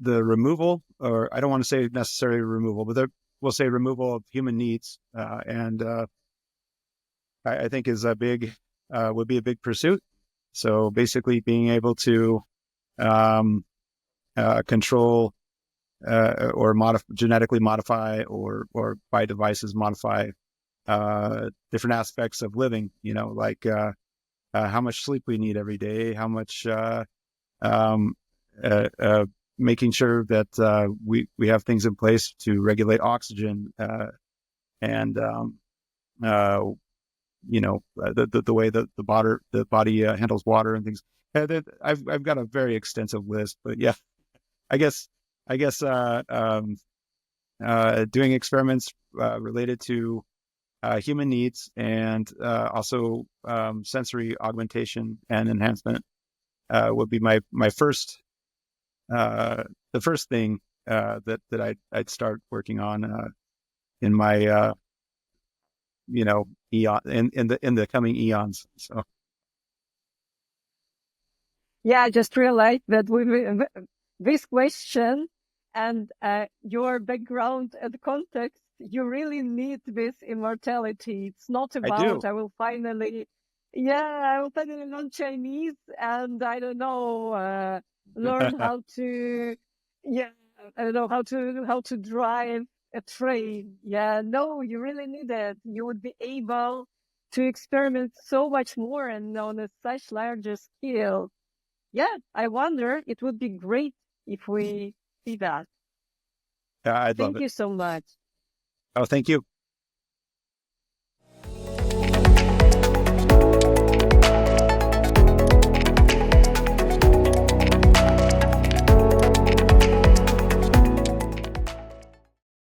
removal, or I don't want to say necessarily removal, but we'll say removal of human needs, and I think is a big would be a big pursuit. So basically, being able to control or genetically modify or by devices modify different aspects of living. Like how much sleep we need every day, how much um, making sure that we have things in place to regulate oxygen and the way that the body handles water and things. I've got a very extensive list, but yeah, I guess doing experiments related to human needs and also sensory augmentation and enhancement would be my first the first thing that I'd start working on in my eon in the coming eons. So Yeah, I just realized that with this question and your background and context, you really need this immortality. It's not I do. about I will finally learn Chinese and I don't know, learn how to, yeah, I don't know how to drive a train. Yeah, no, you really need it. You would be able to experiment so much more and on a such larger scale. Yeah, I wonder, it would be great if we see that. I'd love Thank it. you so much. Oh, thank you.